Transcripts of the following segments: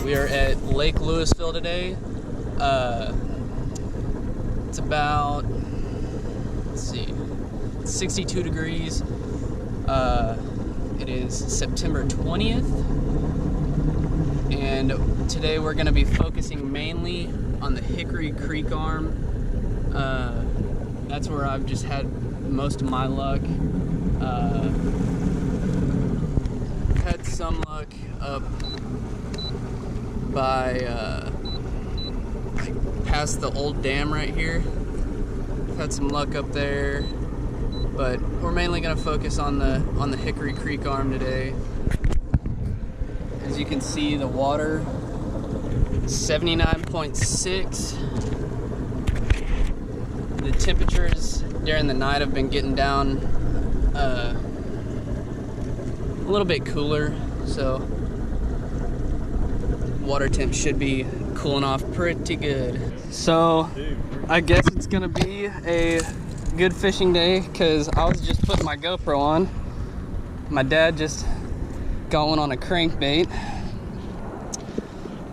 We are at Lake Lewisville today. It's about, let's see, 62 degrees. It is September 20th, and today we're going to be focusing mainly on the Hickory Creek arm. That's where I've just had most of my luck. Had some luck up by past the old dam right here. Had some luck up there, but we're mainly going to focus on the Hickory Creek arm today. As you can see, the water 79.6. The temperatures during the night have been getting down a little bit cooler, so water temp should be cooling off pretty good. So I guess it's gonna be a good fishing day because I was just putting my GoPro on. My dad just got one on a crankbait.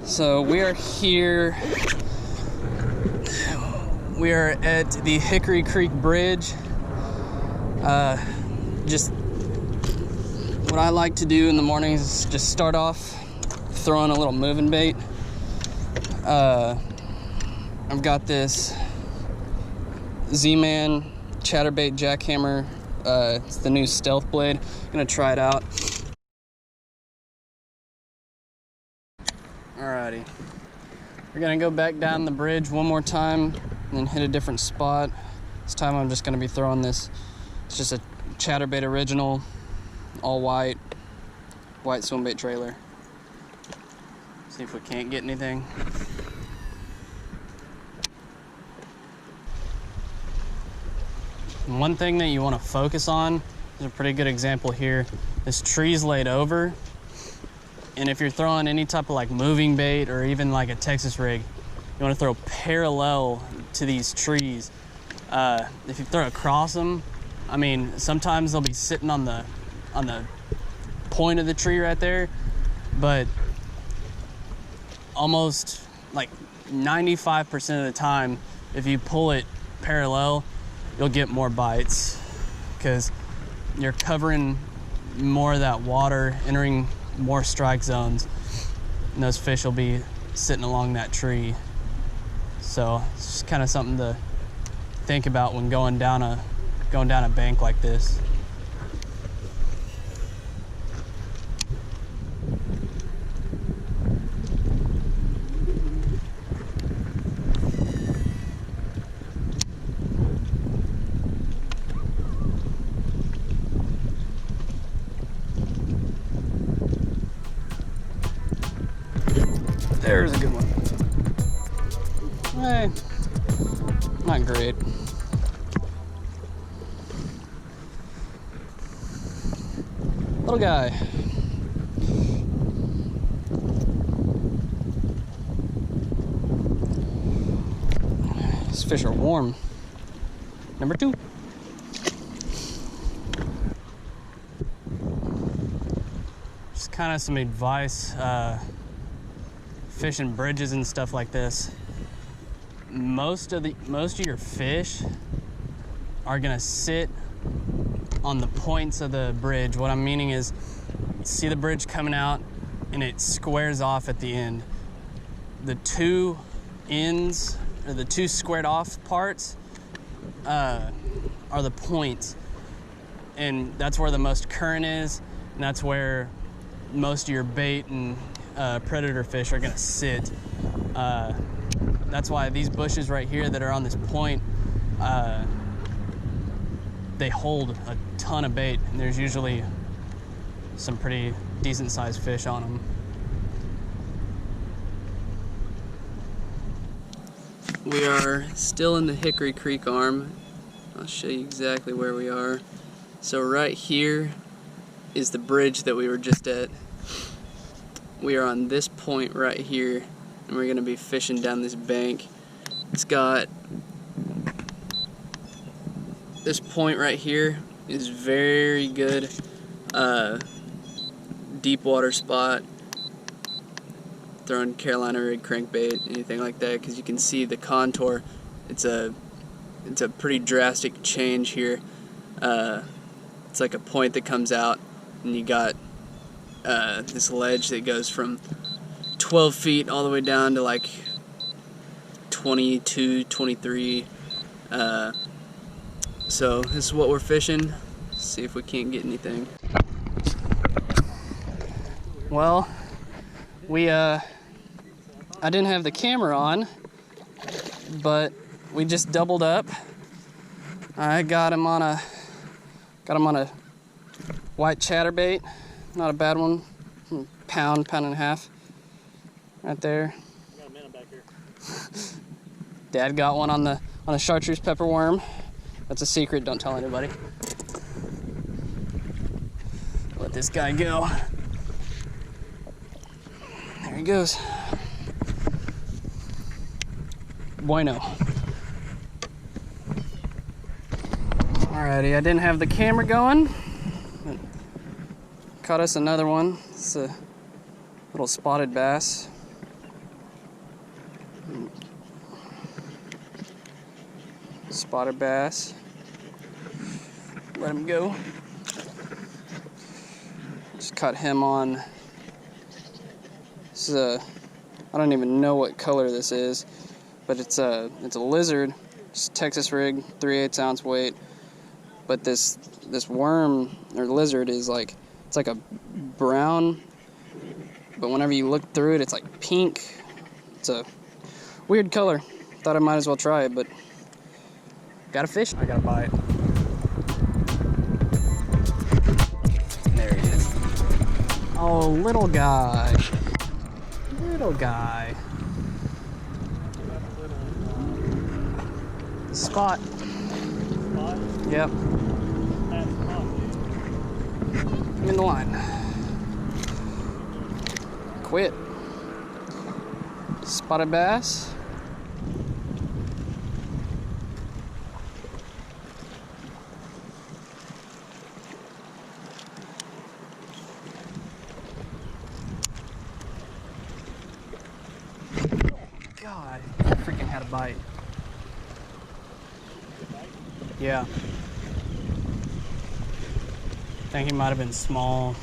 So we are here. We are at the Hickory Creek Bridge. Just what I like to do in the mornings is just start off throwing a little moving bait. I've got this Z-Man chatterbait jackhammer. It's the new Stealth Blade. I'm gonna try it out. Alrighty, we're gonna go back down the bridge one more time and then hit a different spot. This time I'm just gonna be throwing this. It's just a chatterbait original, all white swim bait trailer. See if we can't get anything. And one thing that you want to focus on is a pretty good example here. This tree's laid over, and if you're throwing any type of like moving bait or even like a Texas rig, you want to throw parallel to these trees. If you throw across them, I mean, sometimes they'll be sitting on the point of the tree right there, but almost like 95% of the time, if you pull it parallel, you'll get more bites because you're covering more of that water, entering more strike zones, and those fish will be sitting along that tree. So it's just kind of something to think about when going down a bank like this. There's a good one. Hey, not great. Little guy. These fish are warm. Number 2. Just kind of some advice. Fishing bridges and stuff like this, most of your fish are gonna sit on the points of the bridge. What I'm meaning is, you see the bridge coming out and it squares off at the end. The two ends, or the two squared off parts, are the points, and that's where the most current is, and that's where most of your bait and predator fish are gonna sit. That's why these bushes right here that are on this point, they hold a ton of bait, and there's usually some pretty decent sized fish on them. We are still in the Hickory Creek arm. I'll show you exactly where we are. So right here is the bridge that we were just at. We are on this point right here, and we're going to be fishing down this bank. It's got this point right here is very good deep water spot. throwing Carolina rig crankbait, anything like that, because you can see the contour. It's a pretty drastic change here. It's like a point that comes out, and you got this ledge that goes from 12 feet all the way down to like 22, 23. So this is what we're fishing. See if we can't get anything. Well, I didn't have the camera on, but we just doubled up. I got him on a white chatterbait, not a bad one, pound and a half, right there. I got a minnow back here. Dad got one on a chartreuse pepper worm. That's a secret, don't tell anybody. Let this guy go. There he goes. Bueno. Alrighty, I didn't have the camera going. Caught us another one. It's a little spotted bass. Spotted bass. Let him go. Just caught him on. This is I don't even know what color this is, but it's a lizard. It's Texas rig, 3/8 ounce weight. But this worm or lizard is like, it's like a brown, but whenever you look through it, it's like pink. It's a weird color. Thought I might as well try it, but got a fish. I got a bite. There he is. Oh, little guy. Little guy. Spot. Spot? Yep. That spot. In the line. Quit. Spotted bass. God, I freaking had a bite. Yeah. I think he might have been small.